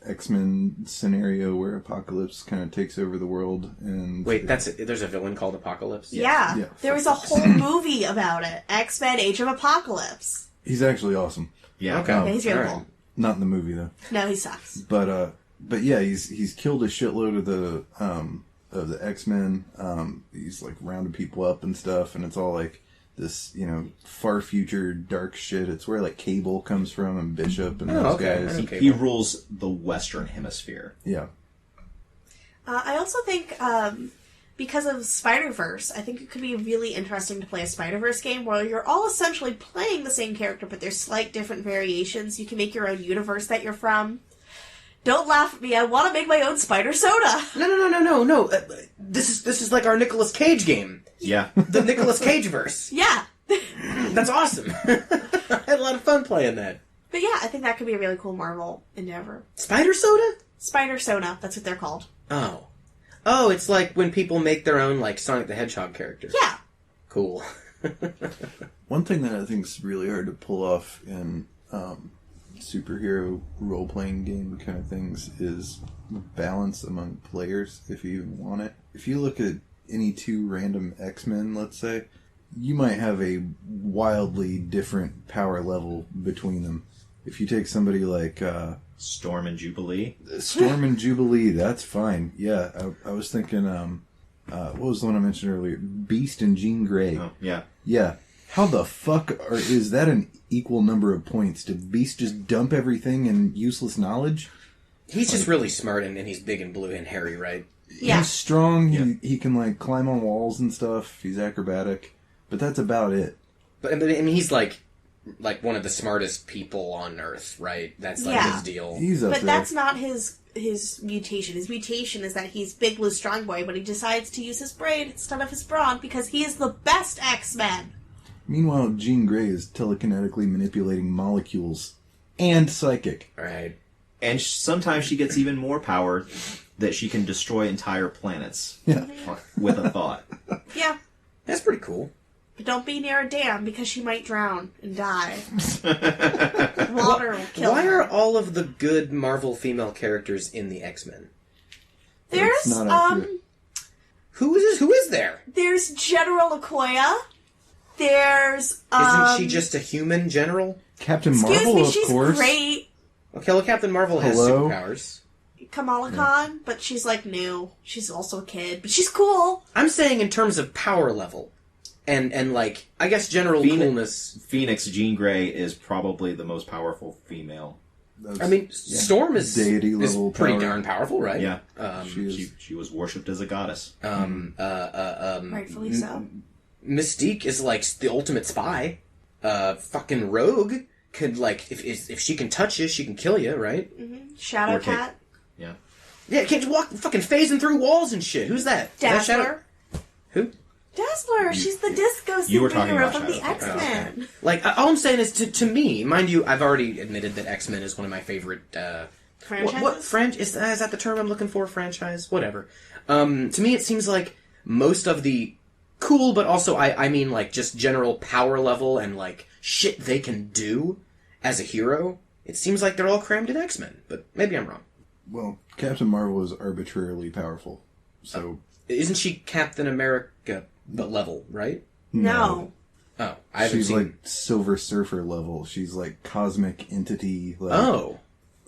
Speaker 3: X-Men scenario where Apocalypse kind of takes over the world. And
Speaker 2: wait, there's a villain called Apocalypse?
Speaker 4: Yeah. There was a whole movie about it. X-Men Age of Apocalypse.
Speaker 3: He's actually awesome.
Speaker 1: Yeah.
Speaker 2: Okay.
Speaker 4: Yeah, he's really
Speaker 2: All
Speaker 4: cool.
Speaker 2: right.
Speaker 3: Not in the movie though.
Speaker 4: No, he sucks.
Speaker 3: But yeah, he's killed a shitload of the X-Men. He's like rounded people up and stuff, and it's all like this, you know, far future dark shit. It's where like Cable comes from and Bishop and those guys.
Speaker 2: Okay.
Speaker 1: He rules the Western Hemisphere.
Speaker 3: Yeah.
Speaker 4: I also think, because of Spider-Verse, I think it could be really interesting to play a Spider-Verse game where you're all essentially playing the same character, but there's slight different variations. You can make your own universe that you're from. Don't laugh at me. I want to make my own Spider Soda.
Speaker 2: No. This is like our Nicolas Cage game.
Speaker 1: Yeah.
Speaker 2: The Nicolas Cage verse.
Speaker 4: Yeah.
Speaker 2: That's awesome. I had a lot of fun playing that.
Speaker 4: But yeah, I think that could be a really cool Marvel endeavor.
Speaker 2: Spider Soda?
Speaker 4: Spider Soda. That's what they're called.
Speaker 2: Oh, it's like when people make their own, like, Sonic the Hedgehog character.
Speaker 4: Yeah.
Speaker 2: Cool.
Speaker 3: One thing that I think is really hard to pull off in superhero role-playing game kind of things is balance among players, if you even want it. If you look at any two random X-Men, let's say, you might have a wildly different power level between them. If you take somebody like
Speaker 1: Storm and Jubilee.
Speaker 3: Storm and Jubilee, that's fine. Yeah, I was thinking, what was the one I mentioned earlier? Beast and Jean Grey.
Speaker 1: Oh, yeah.
Speaker 3: Yeah. How the fuck is that an equal number of points? Did Beast just dump everything in useless knowledge?
Speaker 2: He's just really smart, and he's big and blue and hairy, right?
Speaker 4: Yeah.
Speaker 3: He's strong.
Speaker 1: Yeah.
Speaker 3: He can like climb on walls and stuff. He's acrobatic, but that's about it.
Speaker 2: But I mean, he's like one of the smartest people on Earth, right? That's like
Speaker 4: Yeah.
Speaker 2: his deal.
Speaker 3: He's up
Speaker 4: But
Speaker 3: there.
Speaker 4: that's not his mutation. His mutation is that he's big, blue, strong boy, but he decides to use his brain instead of his brawn because he is the best X-Men.
Speaker 3: Meanwhile, Jean Grey is telekinetically manipulating molecules and psychic.
Speaker 2: Right.
Speaker 1: And sometimes she gets even more power that she can destroy entire planets
Speaker 3: Yeah.
Speaker 1: with a thought.
Speaker 4: Yeah.
Speaker 2: That's pretty cool.
Speaker 4: But don't be near a dam because she might drown and die. Water will kill
Speaker 2: Why
Speaker 4: her.
Speaker 2: are all of the good Marvel female characters in the X-Men?
Speaker 4: There's
Speaker 3: That's not accurate.
Speaker 2: Who is there?
Speaker 4: there's General Okoye. There's
Speaker 2: Isn't she just a human general?
Speaker 3: Captain
Speaker 4: excuse
Speaker 3: Marvel,
Speaker 4: me,
Speaker 3: of
Speaker 4: she's
Speaker 3: course.
Speaker 4: great.
Speaker 2: Okay, well, Captain Marvel has
Speaker 3: Hello?
Speaker 2: superpowers.
Speaker 4: Kamala Khan, but she's like new. She's also a kid, but she's cool.
Speaker 2: I'm saying in terms of power level. And like, I guess general coolness.
Speaker 1: Phoenix Jean Grey is probably the most powerful female.
Speaker 3: That's-
Speaker 2: I mean, Storm is,
Speaker 3: Deity
Speaker 2: is
Speaker 3: level
Speaker 2: pretty
Speaker 3: power.
Speaker 2: darn powerful, right?
Speaker 1: Yeah.
Speaker 3: she is.
Speaker 1: She was worshipped as a goddess.
Speaker 4: Rightfully so.
Speaker 2: Mystique is like the ultimate spy. Fucking Rogue could like, if she can touch you, she can kill you, right?
Speaker 4: Shadow
Speaker 1: Or take-
Speaker 4: Cat.
Speaker 1: Yeah.
Speaker 2: Yeah, can't just walk fucking phasing through walls and shit. Who's that? Is that Shadow-
Speaker 4: Dazzler.
Speaker 2: Who?
Speaker 4: Dazzler. She's the disco
Speaker 1: You were talking
Speaker 4: superhero
Speaker 1: about
Speaker 4: from the
Speaker 1: Shadow Cat.
Speaker 4: X-Men.
Speaker 2: Like, all I'm saying is, to me, mind you, I've already admitted that X-Men is one of my favorite,
Speaker 4: Franchises?
Speaker 2: What is that the term I'm looking for? Franchise? Whatever. To me, it seems like most of the cool, but also, I mean, like, just general power level and, like, shit they can do as a hero, it seems like they're all crammed in X-Men. But maybe I'm wrong.
Speaker 3: Well, Captain Marvel is arbitrarily powerful. So,
Speaker 2: Isn't she Captain America but level, right?
Speaker 4: No.
Speaker 2: Oh, I haven't
Speaker 3: she's
Speaker 2: seen...
Speaker 3: like Silver Surfer level. She's like cosmic entity, like
Speaker 2: Oh.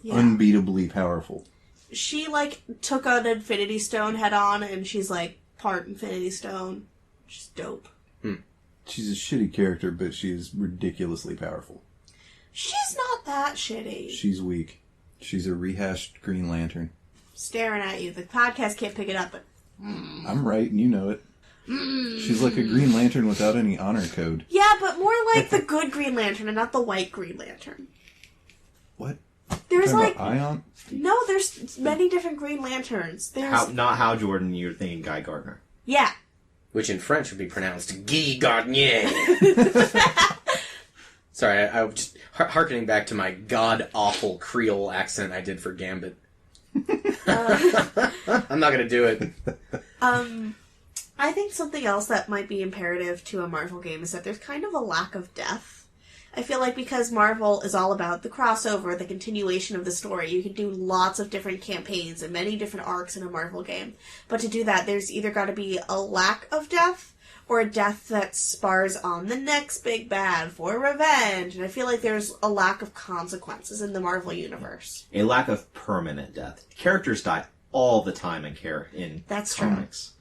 Speaker 4: Yeah.
Speaker 3: unbeatably powerful.
Speaker 4: She, like, took an Infinity Stone head on, and she's, like, part Infinity Stone. She's dope.
Speaker 3: She's a shitty character, but she is ridiculously powerful.
Speaker 4: She's not that shitty.
Speaker 3: She's weak. She's a rehashed Green Lantern.
Speaker 4: Staring at you. The podcast can't pick it up, but...
Speaker 3: I'm right, and you know it. She's like a Green Lantern without any honor code.
Speaker 4: Yeah, but more like the good Green Lantern and not the white Green Lantern.
Speaker 3: What?
Speaker 4: There's,
Speaker 3: Talking
Speaker 4: like...
Speaker 3: about Ion?
Speaker 4: No, there's many different Green Lanterns. There's...
Speaker 1: Not Hal Jordan, you're thinking Guy Gardner.
Speaker 4: Yeah.
Speaker 2: Which in French would be pronounced Guy Gardner. Sorry, I was just hearkening back to my god-awful Creole accent I did for Gambit. I'm not going to do it.
Speaker 4: I think something else that might be imperative to a Marvel game is that there's kind of a lack of depth. I feel like because Marvel is all about the crossover, the continuation of the story, you can do lots of different campaigns and many different arcs in a Marvel game. But to do that, there's either got to be a lack of depth or a death that spars on the next big bad for revenge. And I feel like there's a lack of consequences in the Marvel universe.
Speaker 1: A lack of permanent death. Characters die all the time in
Speaker 4: That's true.
Speaker 1: comics.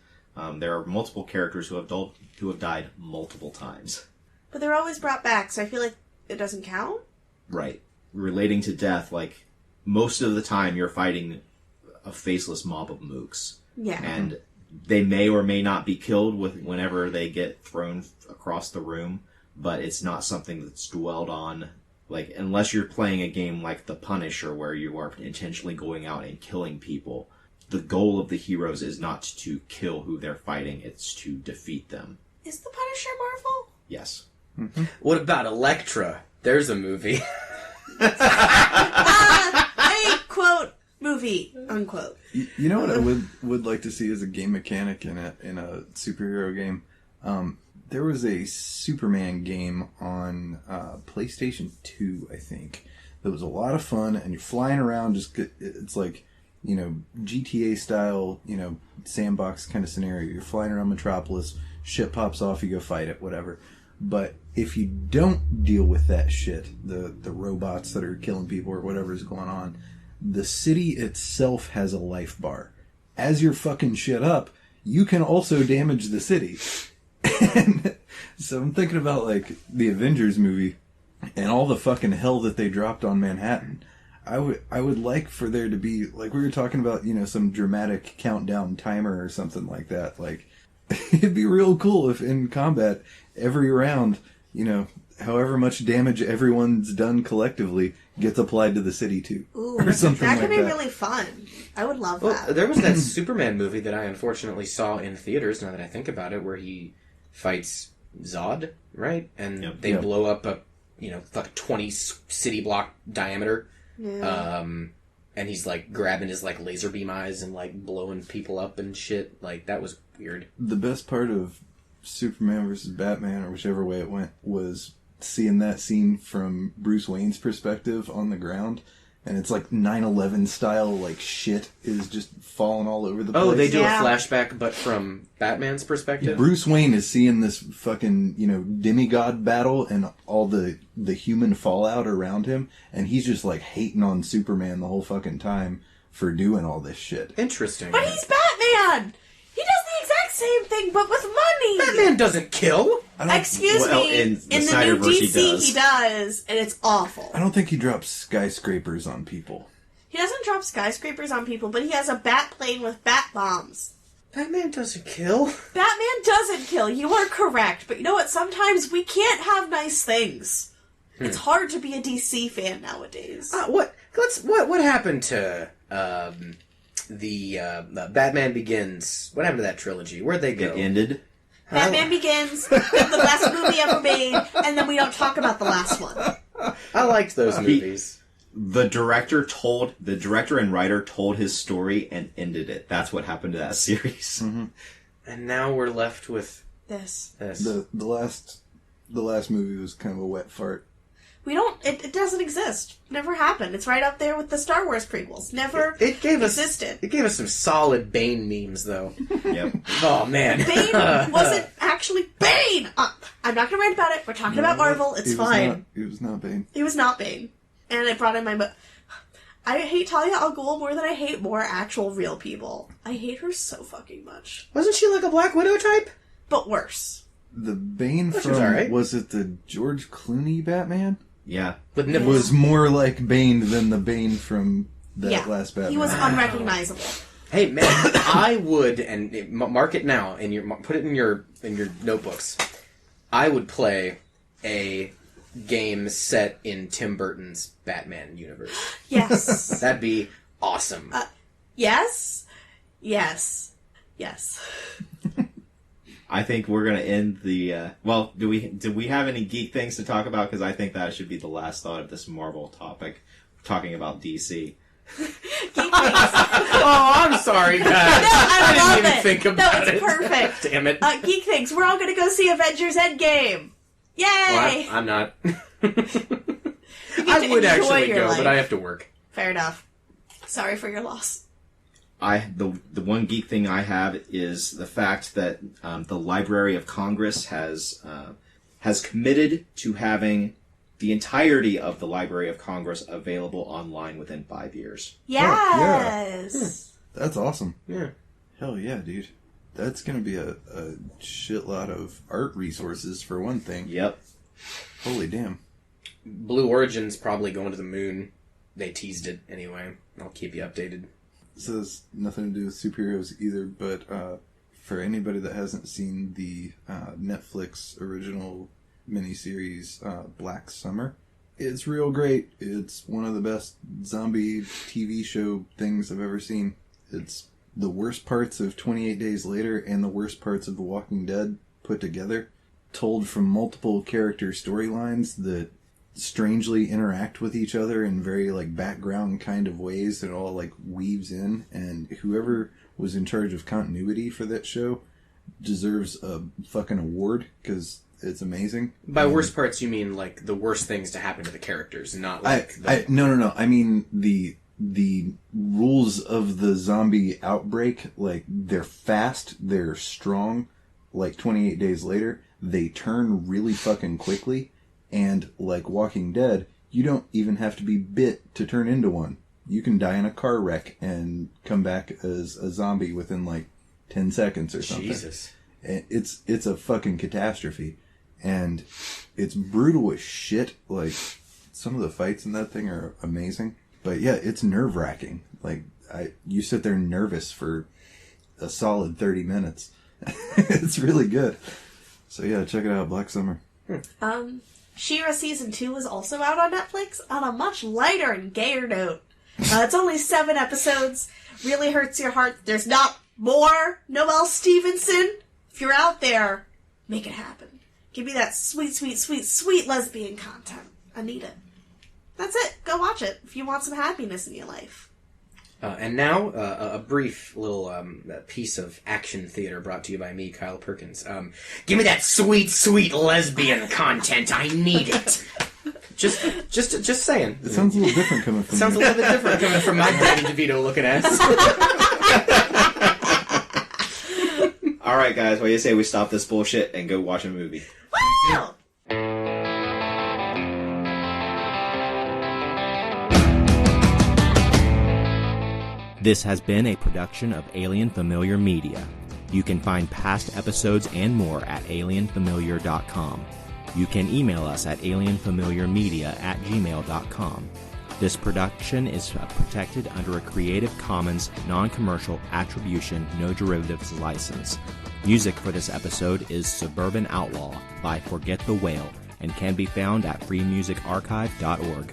Speaker 1: There are multiple characters who have died multiple times.
Speaker 4: But they're always brought back, so I feel like it doesn't count.
Speaker 1: Right. Relating to death, like, most of the time you're fighting a faceless mob of mooks.
Speaker 4: Yeah.
Speaker 1: And they may or may not be killed whenever they get thrown across the room, but it's not something that's dwelled on. Like, unless you're playing a game like The Punisher, where you are intentionally going out and killing people, the goal of the heroes is not to kill who they're fighting, it's to defeat them.
Speaker 4: Is the Punisher Marvel?
Speaker 1: Yes.
Speaker 2: What about Elektra? There's a movie.
Speaker 4: A quote movie unquote.
Speaker 3: You know what I would like to see as a game mechanic in a superhero game? There was a Superman game on PlayStation 2, I think. That was a lot of fun, and you're flying around. It's like, you know, GTA style, you know, sandbox kind of scenario. You're flying around Metropolis, shit pops off, you go fight it, whatever. But if you don't deal with that shit, the robots that are killing people or whatever is going on, the city itself has a life bar. As you're fucking shit up, you can also damage the city. And so I'm thinking about, like, the Avengers movie and all the fucking hell that they dropped on Manhattan. I would like for there to be, like we were talking about, you know, some dramatic countdown timer or something like that. Like, it'd be real cool if in combat, every round, you know, however much damage everyone's done collectively gets applied to the city too.
Speaker 4: Ooh,
Speaker 3: or something
Speaker 4: that
Speaker 3: like
Speaker 4: could be
Speaker 3: that.
Speaker 4: really fun. I would love
Speaker 2: Well,
Speaker 4: that.
Speaker 2: there was that Superman movie that I unfortunately saw in theaters, now that I think about it, where he fights Zod, right? And they
Speaker 3: Yep.
Speaker 2: blow up a, you know, like 20 city block diameter.
Speaker 4: Yeah.
Speaker 2: And he's, like, grabbing his, like, laser beam eyes and, like, blowing people up and shit. Like, that was weird.
Speaker 3: The best part of Superman versus Batman, or whichever way it went, was seeing that scene from Bruce Wayne's perspective on the ground. And it's like 9/11 style, like shit is just falling all over the place.
Speaker 2: Oh, they do
Speaker 4: Yeah.
Speaker 2: a flashback, but from Batman's perspective?
Speaker 3: Bruce Wayne is seeing this fucking, you know, demigod battle and all the human fallout around him, and he's just like hating on Superman the whole fucking time for doing all this shit.
Speaker 2: Interesting.
Speaker 4: But he's Batman! He does the exact same thing, but with money!
Speaker 2: Batman doesn't kill!
Speaker 4: Excuse
Speaker 1: Well,
Speaker 4: me,
Speaker 1: in the
Speaker 4: in the
Speaker 1: Snyderverse
Speaker 4: new
Speaker 1: he
Speaker 4: DC
Speaker 1: does.
Speaker 4: he does, and it's awful.
Speaker 3: I don't think he drops skyscrapers on people.
Speaker 4: He doesn't drop skyscrapers on people, but he has a bat plane with bat bombs.
Speaker 2: Batman doesn't kill.
Speaker 4: Batman doesn't kill, you are correct, but you know what, sometimes we can't have nice things. It's hard to be a DC fan nowadays.
Speaker 2: What happened to the Batman Begins? What happened to that trilogy? Where'd they go?
Speaker 1: It ended.
Speaker 4: Batman Begins, the best movie ever made, and then we don't talk about the last one.
Speaker 2: I liked those movies.
Speaker 1: The director and writer told his story and ended it. That's what happened to that series.
Speaker 3: Mm-hmm.
Speaker 2: And now we're left with
Speaker 4: This.
Speaker 2: this.
Speaker 3: The last movie was kind of a wet fart.
Speaker 4: It doesn't exist. Never happened. It's right up there with the Star Wars prequels. Never
Speaker 2: It gave
Speaker 4: existed.
Speaker 2: It gave us some solid Bane memes, though.
Speaker 1: Yep.
Speaker 2: Oh man,
Speaker 4: Bane wasn't actually Bane! I'm not gonna write about it. We're talking about Marvel. It's fine.
Speaker 3: He was not Bane.
Speaker 4: He was not Bane. And it brought in my... I hate Talia al Ghul more than I hate more actual real people. I hate her so fucking much.
Speaker 2: Wasn't she like a Black Widow type?
Speaker 4: But worse.
Speaker 3: The Bane
Speaker 2: Which
Speaker 3: from
Speaker 2: was alright.
Speaker 3: was it the George Clooney Batman?
Speaker 1: Yeah.
Speaker 2: With
Speaker 3: It
Speaker 2: nipples.
Speaker 3: was more like Bane than the Bane from that last Batman.
Speaker 4: He was unrecognizable.
Speaker 2: Hey man, I would, and mark it now, and put it in your notebooks. I would play a game set in Tim Burton's Batman universe.
Speaker 4: Yes.
Speaker 2: That'd be awesome.
Speaker 4: Yes. Yes. Yes.
Speaker 1: I think we're gonna end the. Well, do we have any geek things to talk about? Because I think that should be the last thought of this Marvel topic, talking about DC.
Speaker 2: Oh, I'm sorry, guys.
Speaker 4: I
Speaker 2: didn't
Speaker 4: love
Speaker 2: even
Speaker 4: it.
Speaker 2: think
Speaker 4: That
Speaker 2: about
Speaker 4: was
Speaker 2: it.
Speaker 4: perfect.
Speaker 2: Damn it.
Speaker 4: Geek things. We're all gonna go see Avengers Endgame. Yay!
Speaker 2: Well, I'm not.
Speaker 4: You get
Speaker 2: I
Speaker 4: to
Speaker 2: would
Speaker 4: enjoy
Speaker 2: actually
Speaker 4: your
Speaker 2: go,
Speaker 4: life.
Speaker 2: but I have to work.
Speaker 4: Fair enough. Sorry for your loss.
Speaker 1: The one geek thing I have is the fact that the Library of Congress has committed to having the entirety of the Library of Congress available online within 5 years.
Speaker 4: Yes.
Speaker 3: That's awesome.
Speaker 2: Yeah.
Speaker 3: Hell yeah, dude. That's gonna be a shitload of art resources for one thing.
Speaker 1: Yep.
Speaker 3: Holy damn.
Speaker 2: Blue Origin's probably going to the moon. They teased it anyway. I'll keep you updated.
Speaker 3: This has nothing to do with superheroes either, but for anybody that hasn't seen the Netflix original miniseries Black Summer, it's real great. It's one of the best zombie TV show things I've ever seen. It's the worst parts of 28 Days Later and the worst parts of The Walking Dead put together, told from multiple character storylines that strangely interact with each other in very like background kind of ways that all like weaves in, and whoever was in charge of continuity for that show deserves a fucking award because it's amazing.
Speaker 2: By worst parts, you mean like the worst things to happen to the characters, not like
Speaker 3: No. I mean the rules of the zombie outbreak. Like they're fast, they're strong, like 28 days later, they turn really fucking quickly. And like Walking Dead, you don't even have to be bit to turn into one. You can die in a car wreck and come back as a zombie within like 10 seconds or something.
Speaker 2: Jesus.
Speaker 3: It's a fucking catastrophe. And it's brutal as shit. Like, some of the fights in that thing are amazing. But yeah, it's nerve-wracking. Like, you sit there nervous for a solid 30 minutes. It's really good. So yeah, check it out, Black Summer.
Speaker 4: She-Ra Season 2 is also out on Netflix on a much lighter and gayer note. It's only 7 episodes. Really hurts your heart. There's not more Noelle Stevenson. If you're out there, make it happen. Give me that sweet, sweet, sweet, sweet lesbian content. I need it. That's it. Go watch it if you want some happiness in your life.
Speaker 2: And now, a brief little piece of action theater brought to you by me, Kyle Perkins. Give me that sweet, sweet lesbian content. I need it. Just saying.
Speaker 3: It sounds a little different coming from
Speaker 2: Sounds
Speaker 3: you.
Speaker 2: a little bit different coming from my Danny DeVito looking ass.
Speaker 1: All right, guys, what do you say we stop this bullshit and go watch a movie?
Speaker 4: Woo!
Speaker 1: This has been a production of Alien Familiar Media. You can find past episodes and more at alienfamiliar.com. You can email us at alienfamiliarmedia@gmail.com. This production is protected under a Creative Commons non-commercial attribution, no derivatives license. Music for this episode is Suburban Outlaw by Forget the Whale and can be found at freemusicarchive.org.